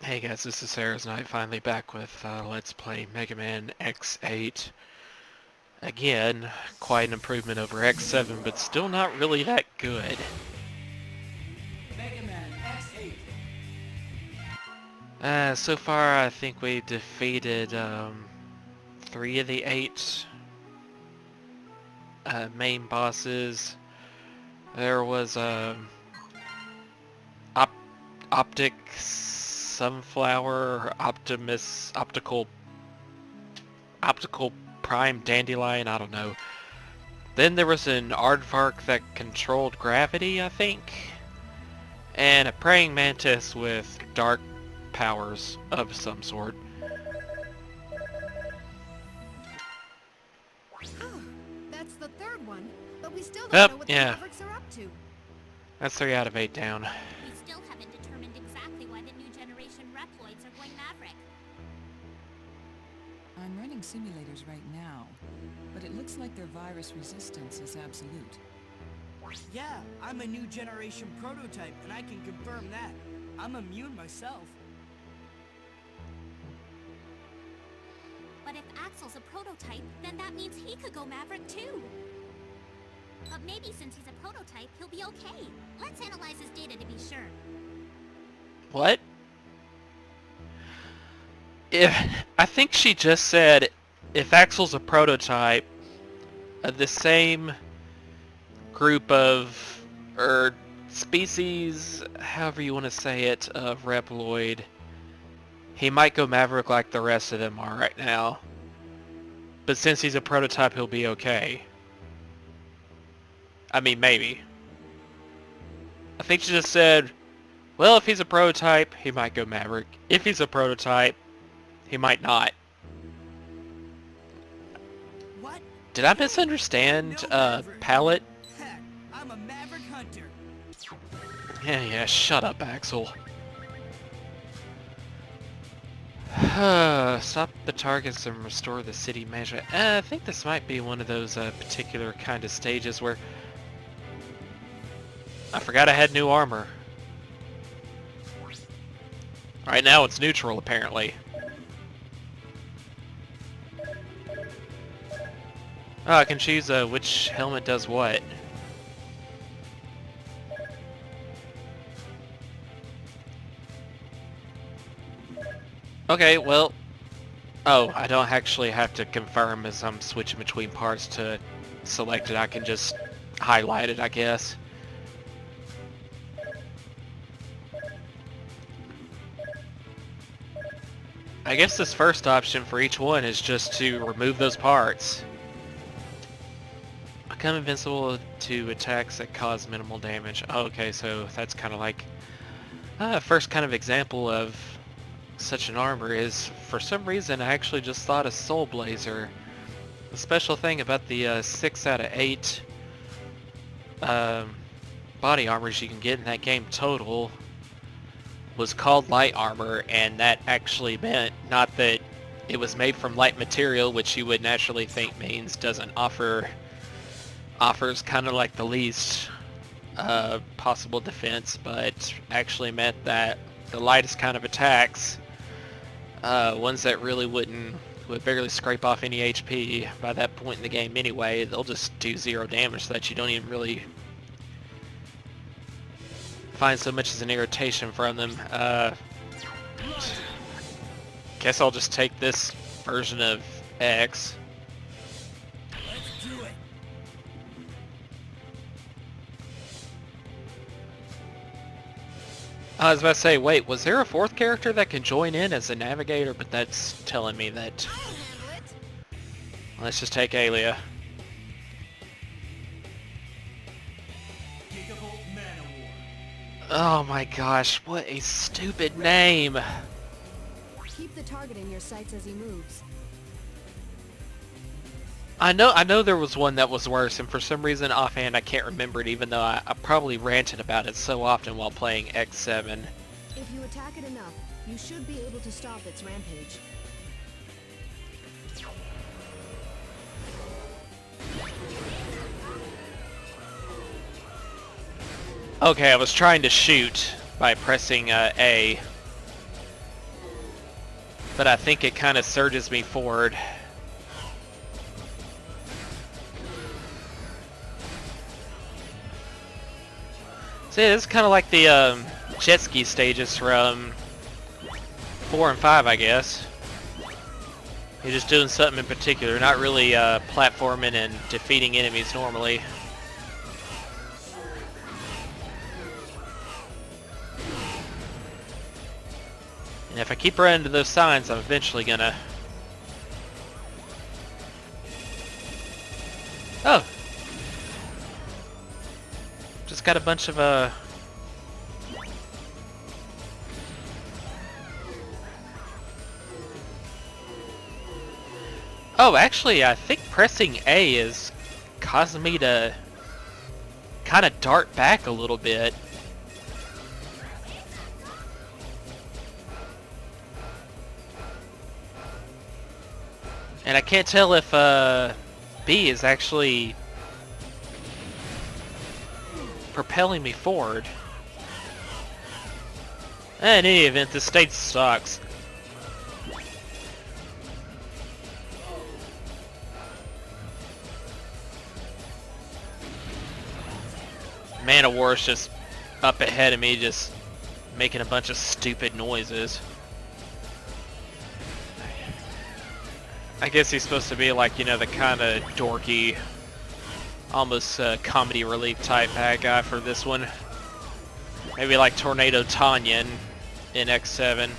Hey guys, this is Sarah's Night, finally back with Let's Play Mega Man X8. Again, quite an improvement over X7, but still not really that good. Mega Man X8. So far I think we defeated 3 of the 8 main bosses. There was Op Optic Sunflower, Optical Prime Dandelion, I don't know. Then there was an aardvark that controlled gravity, I think. And a praying mantis with dark powers of some sort. Oh, that's the third one, but we still don't Yep, know what the yeah. Mavericks are up to. That's 3 out of 8 down. We still haven't determined exactly why the new generation Reploids are going Maverick. I'm running simulators right now, but it looks like their virus resistance is absolute. Yeah, I'm a new generation prototype, and I can confirm that. I'm immune myself. But if Axel's a prototype, then that means he could go Maverick too. But maybe since he's a prototype, he'll be okay. Let's analyze his data to be sure. What? I think she just said, if Axel's a prototype, the same group of, or species, however you want to say it, of Reploid, he might go Maverick like the rest of them are right now. But since he's a prototype, he'll be okay. I mean, maybe. I think she just said, well, if he's a prototype, he might go Maverick. If he's a prototype, he might not. What? Did I misunderstand, No, Maverick. Palette? Heck, I'm a Maverick hunter. Yeah, shut up, Axel. Stop the targets and restore the city management. I think this might be one of those particular kind of stages where I forgot I had new armor. Right now it's neutral, apparently. Oh, I can choose which helmet does what. Okay, well... Oh, I don't actually have to confirm as I'm switching between parts to select it. I can just highlight it, I guess. I guess this first option for each one is just to remove those parts. Become invincible to attacks that cause minimal damage. Oh, okay, so that's kind of like... first kind of example of such an armor is, for some reason, I actually just thought of Soul Blazer. The special thing about the 6 out of 8 body armors you can get in that game total was called light armor, and that actually meant not that it was made from light material, which you would naturally think means doesn't offers kind of like the least possible defense, but actually meant that the lightest kind of attacks, ones that really would barely scrape off any HP by that point in the game anyway, they'll just do 0 damage so that you don't even really find so much as an irritation from them. Guess I'll just take this version of X. Let's do it. I was about to say, wait, was there a 4th character that can join in as a navigator? But that's telling me that... I'll handle it. Let's just take Alia. Gigavolt Manowar. Oh my gosh, what a stupid name! Keep the target in your sights as he moves. I know there was one that was worse, and for some reason offhand I can't remember it, even though I probably ranted about it so often while playing X7. If you attack it enough, you should be able to stop its rampage. Okay, I was trying to shoot by pressing A. but I think it kind of surges me forward. So yeah, this is kind of like the jet ski stages from 4 and 5, I guess. You're just doing something in particular, not really platforming and defeating enemies normally. And if I keep running into those signs, I'm eventually gonna... Oh! Just got a bunch of Oh, actually, I think pressing A is causing me to kind of dart back a little bit. And I can't tell if B is actually propelling me forward. In any event, this stage sucks. Man of War's just up ahead of me, just making a bunch of stupid noises. I guess he's supposed to be like, you know, the kind of dorky, almost comedy relief type bad guy for this one. Maybe like Tornado Tanya in X7.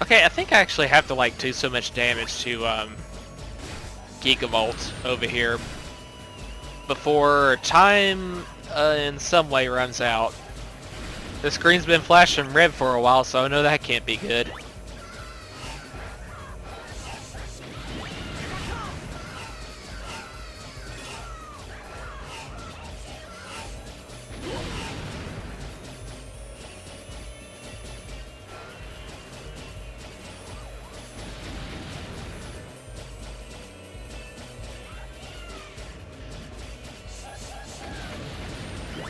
Okay, I think I actually have to like do so much damage to Gigavolt over here before time in some way runs out. The screen's been flashing red for a while, so I know that can't be good.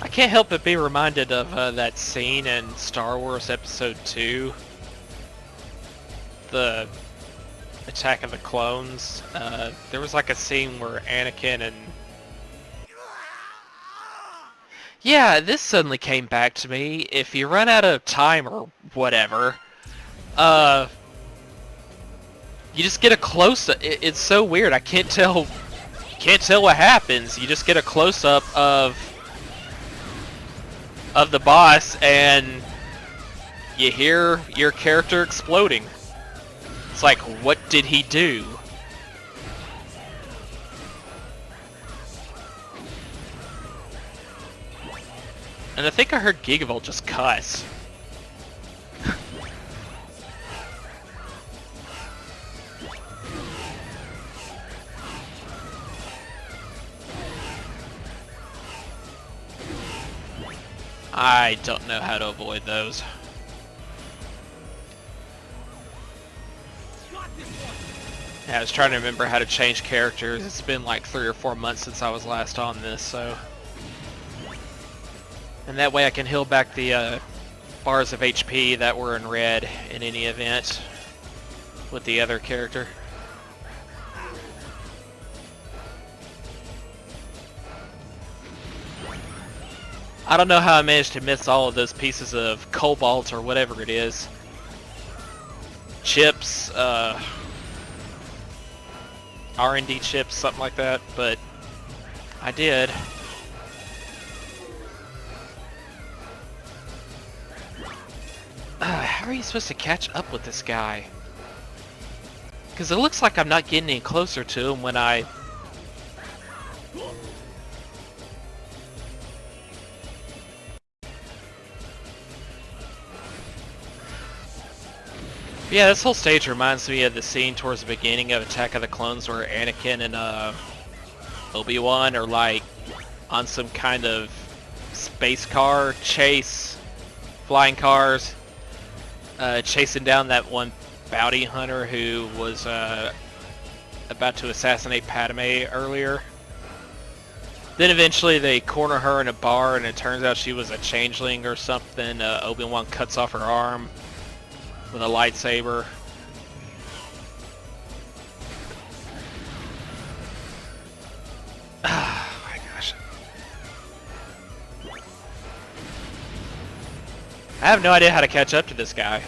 I can't help but be reminded of that scene in Star Wars Episode 2, the Attack of the Clones. There was like a scene where Anakin and... Yeah, this suddenly came back to me. If you run out of time or whatever, you just get a close-up. It's so weird. I can't tell what happens. You just get a close-up of the boss, and you hear your character exploding. It's like, what did he do? And I think I heard Gigavolt just cuss. I don't know how to avoid those. Yeah, I was trying to remember how to change characters. It's been like 3 or 4 months since I was last on this, so... And that way I can heal back the bars of HP that were in red in any event with the other character. I don't know how I managed to miss all of those pieces of cobalt or whatever it is. Chips, R&D chips, something like that, but I did. How are you supposed to catch up with this guy? Because it looks like I'm not getting any closer to him when I... Yeah, this whole stage reminds me of the scene towards the beginning of Attack of the Clones where Anakin and Obi-Wan are like on some kind of space car chase, flying cars, chasing down that one bounty hunter who was about to assassinate Padme earlier. Then eventually they corner her in a bar, and it turns out she was a changeling or something. Obi-Wan cuts off her arm with a lightsaber. Oh my gosh. I have no idea how to catch up to this guy.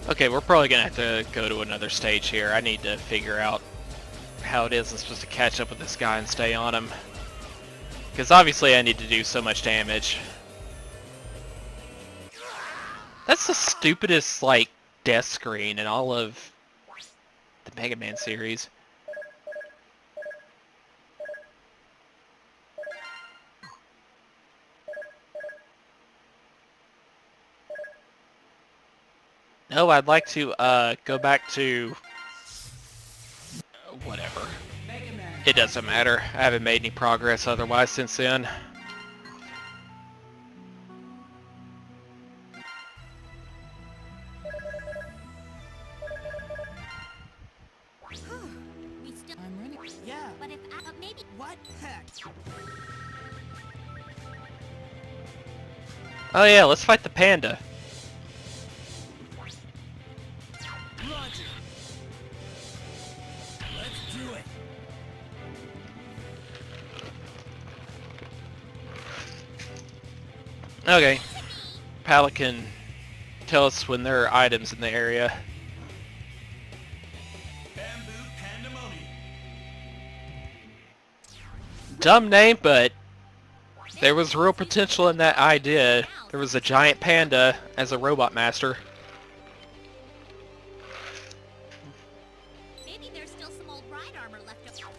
Okay, we're probably gonna have to go to another stage here. I need to figure out how it is I'm supposed to catch up with this guy and stay on him. Because obviously I need to do so much damage. That's the stupidest, like, death screen in all of the Mega Man series. No, I'd like to go back to whatever. It doesn't matter. I haven't made any progress otherwise since then. We still. I'm running. Yeah. But if maybe. What heck? Oh yeah, let's fight the panda. Roger. Let's do it. Okay. Pallet can tell us when there are items in the area. Bamboo pandemonium. Dumb name, but there was real potential in that idea. There was a giant panda as a robot master. Maybe there's still some old ride armor left over.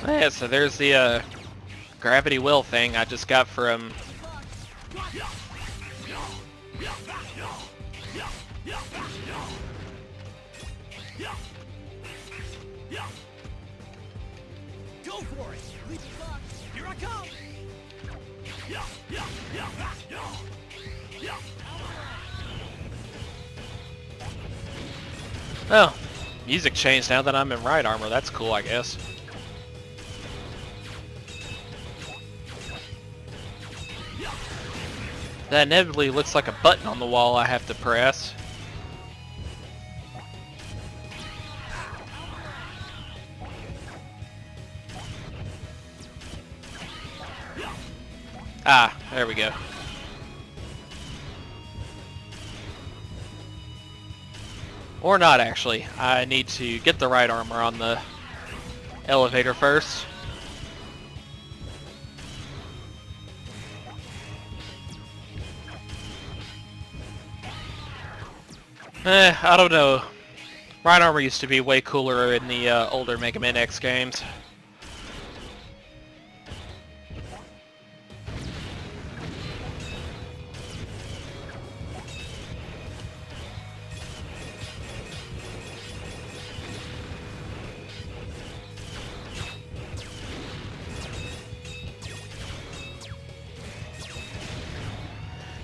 Yeah, so there's the gravity well thing I just got from... Go for it. Here I come. Oh, music changed now that I'm in ride armor. That's cool, I guess. That inevitably looks like a button on the wall I have to press. Ah, there we go. Or not, actually. I need to get the right armor on the elevator first. I don't know. Right armor used to be way cooler in the older Mega Man X games.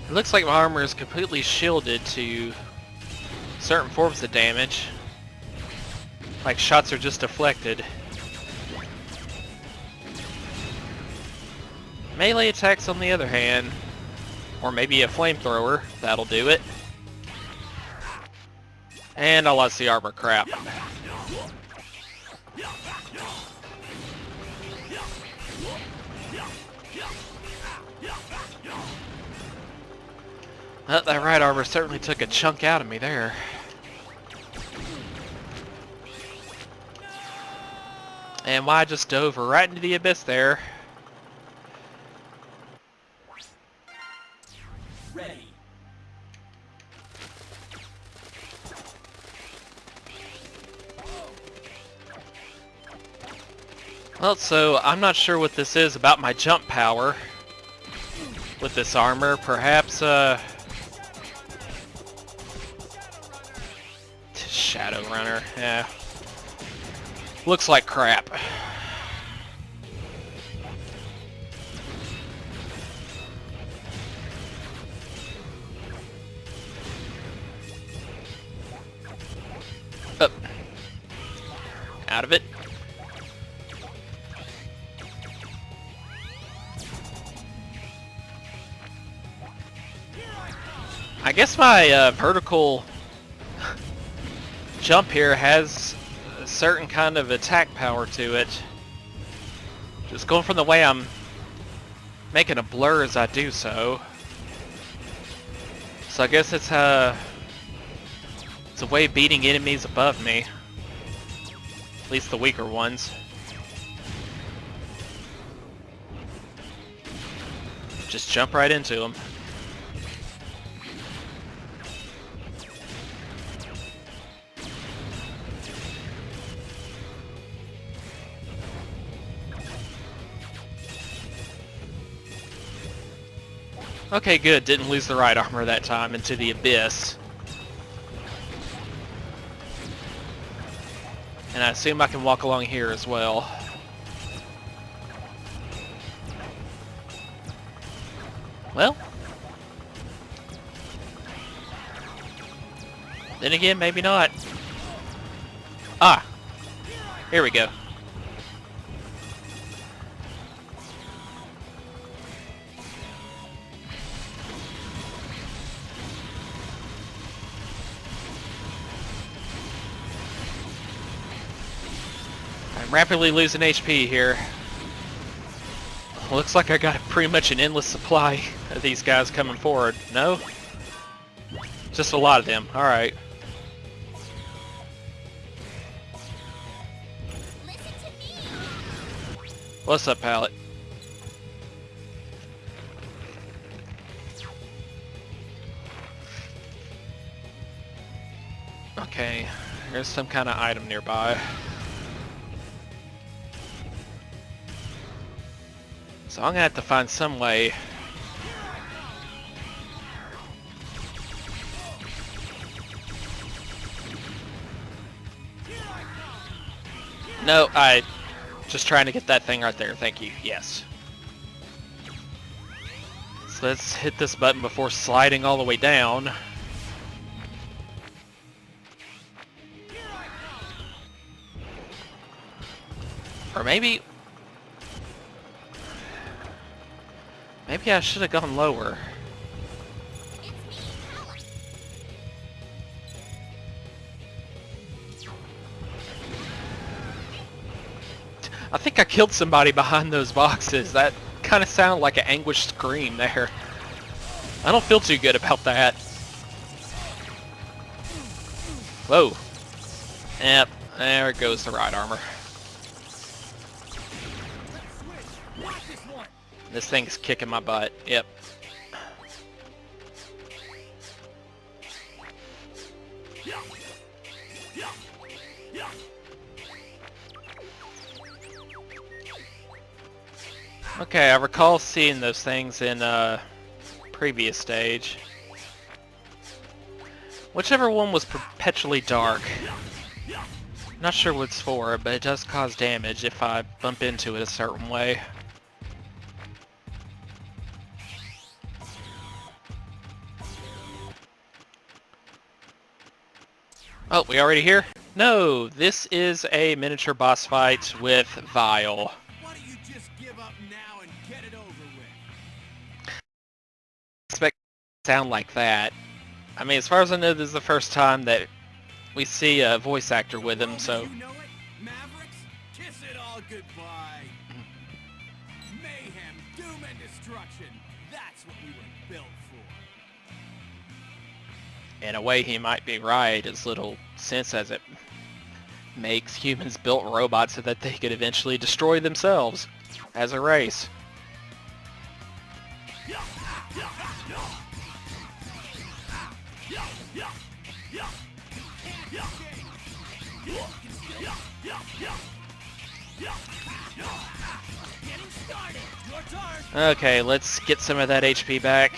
It looks like my armor is completely shielded to certain forms of damage. Like shots are just deflected. Melee attacks on the other hand, or maybe a flamethrower, that'll do it. And I lost the armor crap. Well, that right armor certainly took a chunk out of me there. And why I just dove right into the abyss there. Ready. Well, so I'm not sure what this is about my jump power with this armor. Perhaps, Shadow Runner, yeah. Looks like crap. Up. Out of it. I guess my vertical jump here has a certain kind of attack power to it. Just going from the way I'm making a blur as I do so. So I guess it's a way of beating enemies above me. At least the weaker ones. Just jump right into them. Okay, good. Didn't lose the right armor that time into the abyss. And I assume I can walk along here as well. Well. Then again, maybe not. Ah. Here we go. I'm rapidly losing HP here. Looks like I got pretty much an endless supply of these guys coming forward. No? Just a lot of them. Alright. Listen to me. What's up, Pallet? Okay. There's some kind of item nearby. So I'm gonna have to find some way. No, just trying to get that thing right there. Thank you. Yes. So let's hit this button before sliding all the way down. Or maybe I should have gone lower. I think I killed somebody behind those boxes. That kind of sounded like an anguished scream there. I don't feel too good about that. Whoa. Yep, there goes the right armor. This thing's kicking my butt. Yep. Okay, I recall seeing those things in a previous stage. Whichever one was perpetually dark. Not sure what it's for, but it does cause damage if I bump into it a certain way. Oh, we already here? No, this is a miniature boss fight with Vile. Why don't you just give up now and get it over with? Expect it to sound like that. I mean, as far as I know, this is the first time that we see a voice actor with him, so... You know it? Mavericks? Kiss it all goodbye. Mayhem, doom, and destruction. That's what we were built for. In a way, he might be right, as little sense as it makes. Humans built robots so that they could eventually destroy themselves as a race. Okay, let's get some of that HP back.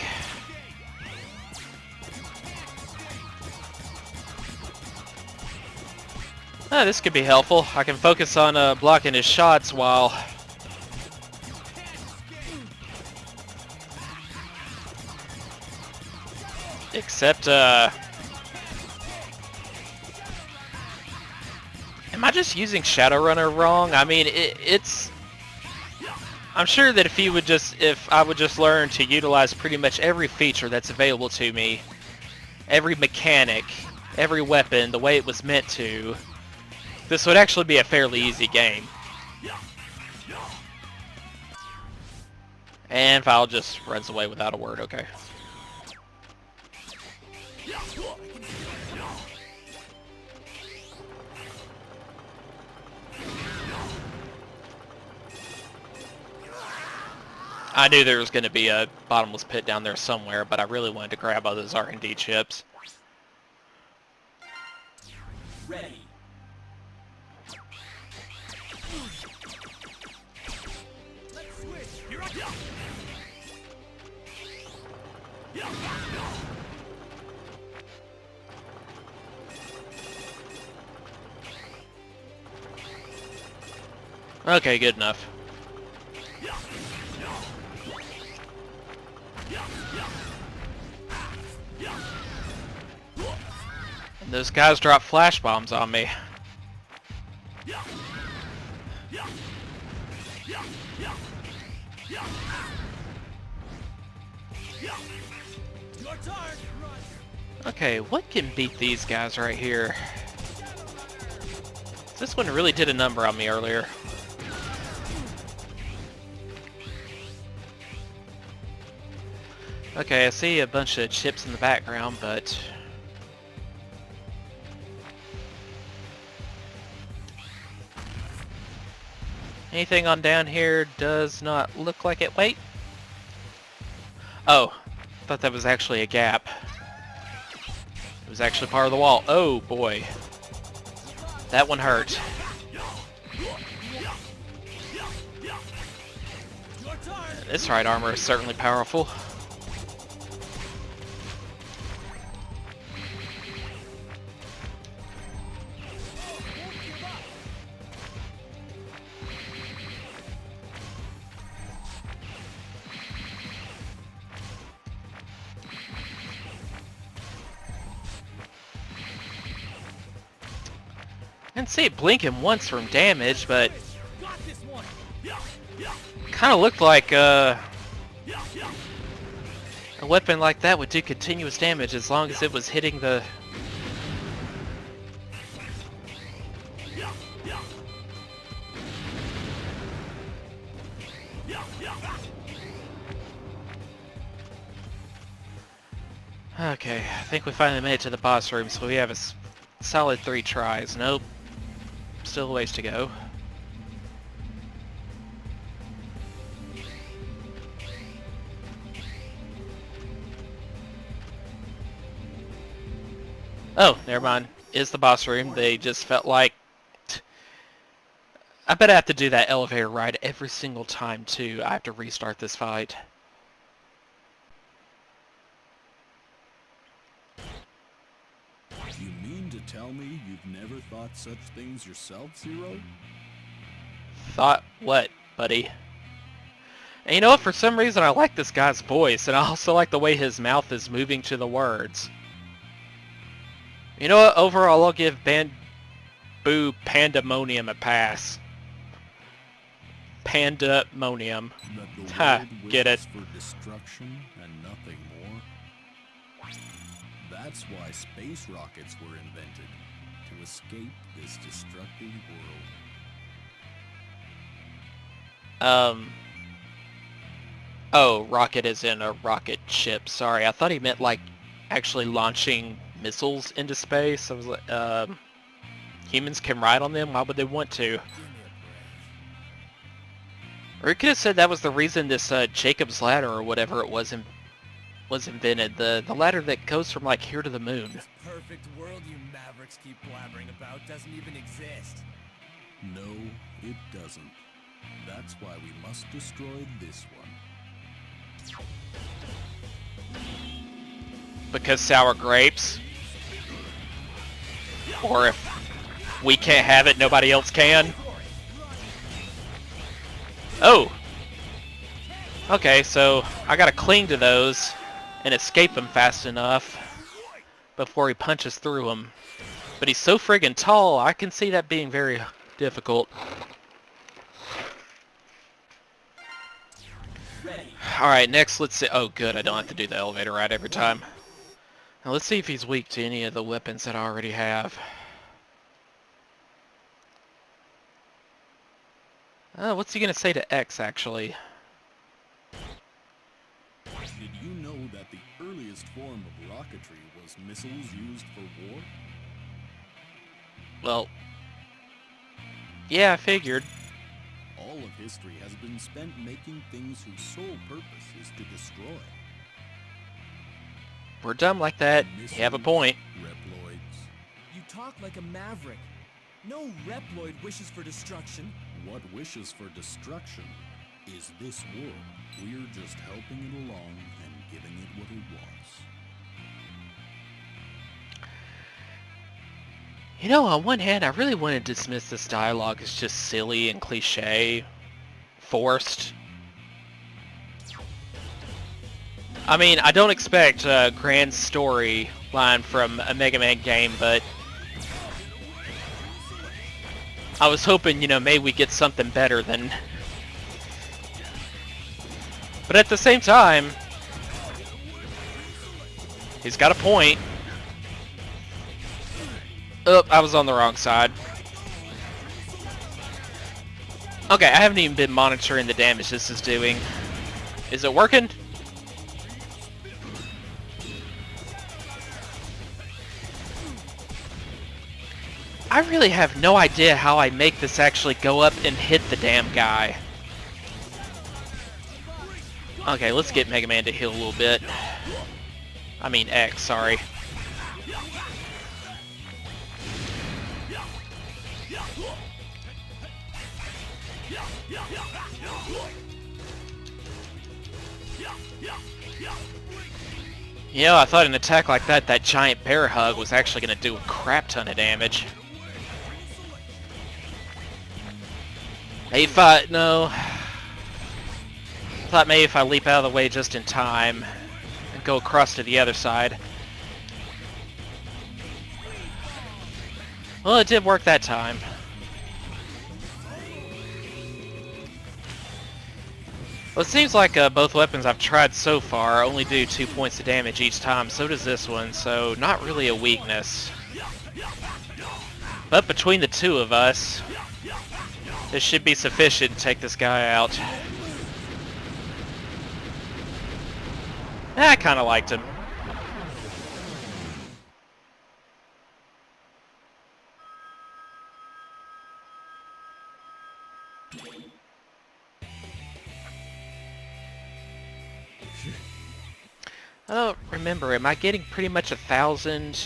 Oh, this could be helpful. I can focus on blocking his shots while... Except, am I just using Shadowrunner wrong? I mean, it's... I'm sure that if I would just learn to utilize pretty much every feature that's available to me, every mechanic, every weapon, the way it was meant to, this would actually be a fairly easy game. And Val just runs away without a word, okay. I knew there was going to be a bottomless pit down there somewhere, but I really wanted to grab all those R&D chips. Ready. Let's switch. Here I go. Okay, good enough. And those guys drop flash bombs on me. Okay, what can beat these guys right here? This one really did a number on me earlier. Okay, I see a bunch of chips in the background, but... anything on down here does not look like it. Wait. Oh, I thought that was actually a gap. It was actually part of the wall. Oh boy. That one hurt. This right armor is certainly powerful. I didn't see it blinking once from damage, but kind of looked like a weapon like that would do continuous damage as long as it was hitting the... Okay, I think we finally made it to the boss room, so we have a solid 3 tries. Nope. Still a ways to go. Oh, never mind. It's the boss room. They just felt like... I bet I have to do that elevator ride every single time, too. I have to restart this fight. You mean to tell me you've never thought such things yourself, Zero? Thought what, buddy? And you know what? For some reason, I like this guy's voice, and I also like the way his mouth is moving to the words. You know what? Overall, I'll give Bamboo Pandemonium a pass. Pandemonium. Ha, get it. For destruction and nothing more. That's why space rockets were invented, to escape this destructive world. Oh, rocket is in a rocket ship. Sorry, I thought he meant like actually launching missiles into space. I was like, humans can ride on them. Why would they want to? Or it could have said that was the reason this Jacob's ladder or whatever it was invented. The ladder that goes from like here to the moon. This perfect world you Mavericks keep blabbering about doesn't even exist. No, it doesn't. That's why we must destroy this one. Because sour grapes. Or if we can't have it, nobody else can. Oh! Okay, so I gotta cling to those and escape him fast enough before he punches through them. But he's so friggin' tall, I can see that being very difficult. Alright, next let's see. Oh good, I don't have to do the elevator ride every time. Now let's see if he's weak to any of the weapons that I already have. What's he gonna say to X, actually? Did you know that the earliest form of rocketry was missiles used for war? Well, yeah, I figured. All of history has been spent making things whose sole purpose is to destroy. We're dumb like that. You have a point. Reploids. You talk like a Maverick. No Reploid wishes for destruction. What wishes for destruction is this world. We're just helping it along and giving it what it wants. You know, on one hand, I really want to dismiss this dialogue as just silly and cliche, forced. I mean, I don't expect a grand story line from a Mega Man game, but I was hoping, you know, maybe we get something better than... But at the same time, he's got a point. Oh, I was on the wrong side. Okay, I haven't even been monitoring the damage this is doing. Is it working? I really have no idea how I make this actually go up and hit the damn guy. Okay, let's get Mega Man to heal a little bit. I mean X, sorry. You know, I thought an attack like that giant bear hug was actually going to do a crap ton of damage. Maybe if I... no. I thought maybe if I leap out of the way just in time and go across to the other side. Well, it did work that time. Well, it seems like both weapons I've tried so far only do 2 points of damage each time. So does this one, so not really a weakness. But between the two of us, this should be sufficient to take this guy out. I kind of liked him. I don't remember, am I getting pretty much 1,000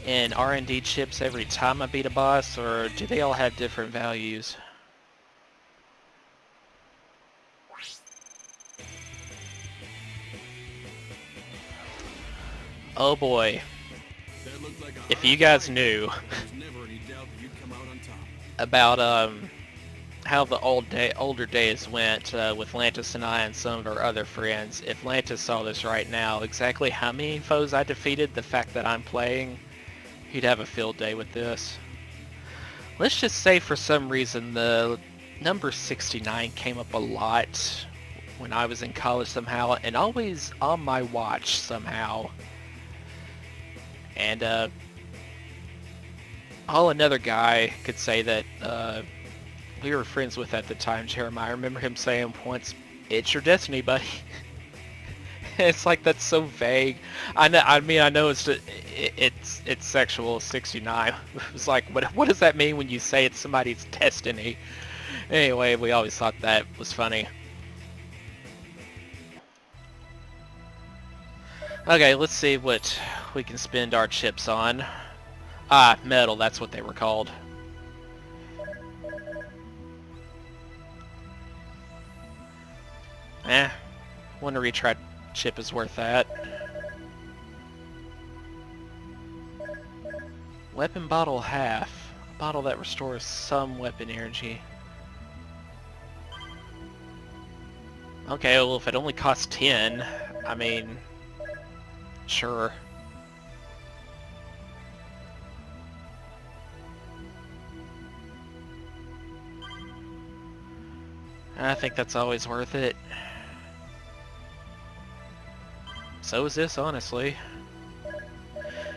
in R&D chips every time I beat a boss, or do they all have different values? Oh boy. If you guys knew about how the older days went with Lantis and I and some of our other friends, if Lantis saw this right now, exactly how many foes I defeated, the fact that I'm playing, he'd have a field day with this. Let's just say for some reason the number 69 came up a lot when I was in college somehow, and always on my watch somehow. And another guy could say that we were friends with at the time, Jeremiah. I remember him saying once, "It's your destiny, buddy." It's like that's so vague. I know. I mean, I know it's just, it's sexual 69. It's like, what does that mean when you say it's somebody's destiny? Anyway, we always thought that was funny. Okay, let's see what we can spend our chips on. Ah, metal. That's what they were called. One retry chip is worth that. Weapon bottle half. A bottle that restores some weapon energy. Okay, well if it only costs 10, I mean, sure. I think that's always worth it. So is this, honestly.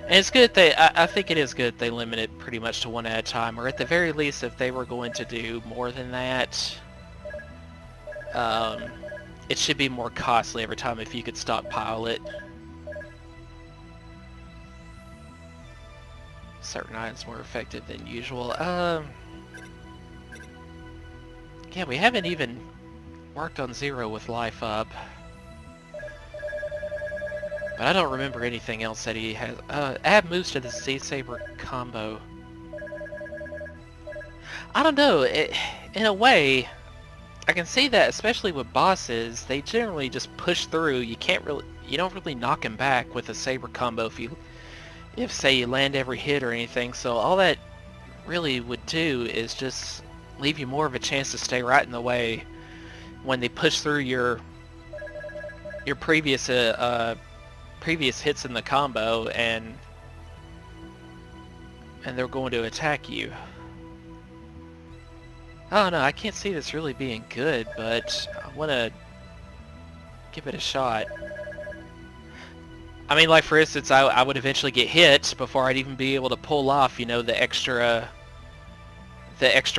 And it's good I think it is good they limit it pretty much to one at a time, or at the very least if they were going to do more than that, it should be more costly every time if you could stockpile it. Certain items more effective than usual. Yeah, we haven't even worked on Zero with life up. But I don't remember anything else that he has. Add moves to the Z-Saber combo. I don't know. In a way, I can see that, especially with bosses, they generally just push through. You don't really knock them back with a saber combo if say you land every hit or anything. So all that really would do is just leave you more of a chance to stay right in the way when they push through your previous hits in the combo and they're going to attack you. I don't know, I can't see this really being good, but I want to give it a shot. I mean, like for instance, I would eventually get hit before I'd even be able to pull off, you know, the extra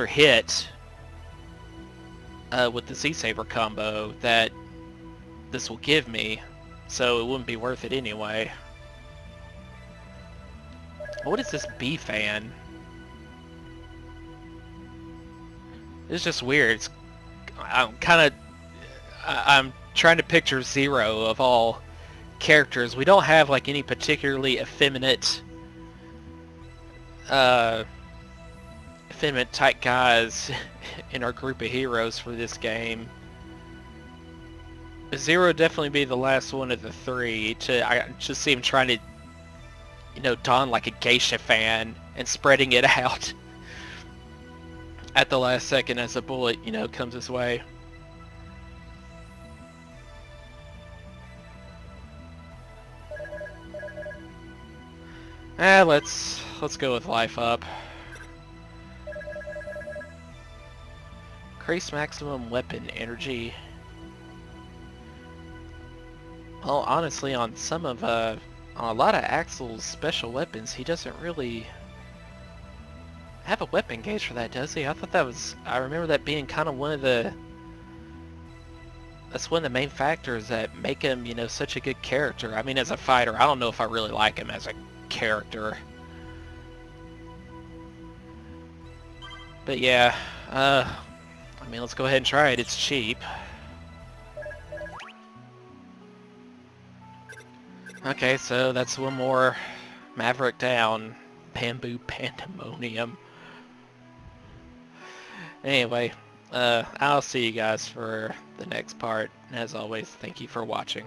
hit with the Z-Saber combo that this will give me, so it wouldn't be worth it anyway. What is this B fan? It's just weird. I'm trying to picture Zero of all characters. We don't have like any particularly effeminate type guys in our group of heroes for this game. Zero would definitely be the last one of the three. I just see him trying to, you know, don like a geisha fan and spreading it out at the last second as a bullet, you know, comes his way. Let's go with life up. Increase maximum weapon energy. Well, honestly, on a lot of Axel's special weapons, he doesn't really have a weapon gauge for that, does he? I remember that being kind of one of the main factors that make him, you know, such a good character. I mean, as a fighter, I don't know if I really like him as a character. But yeah, I mean, let's go ahead and try it. It's cheap. Okay, so that's one more Maverick down. Bamboo Pandemonium. Anyway, I'll see you guys for the next part. And as always, thank you for watching.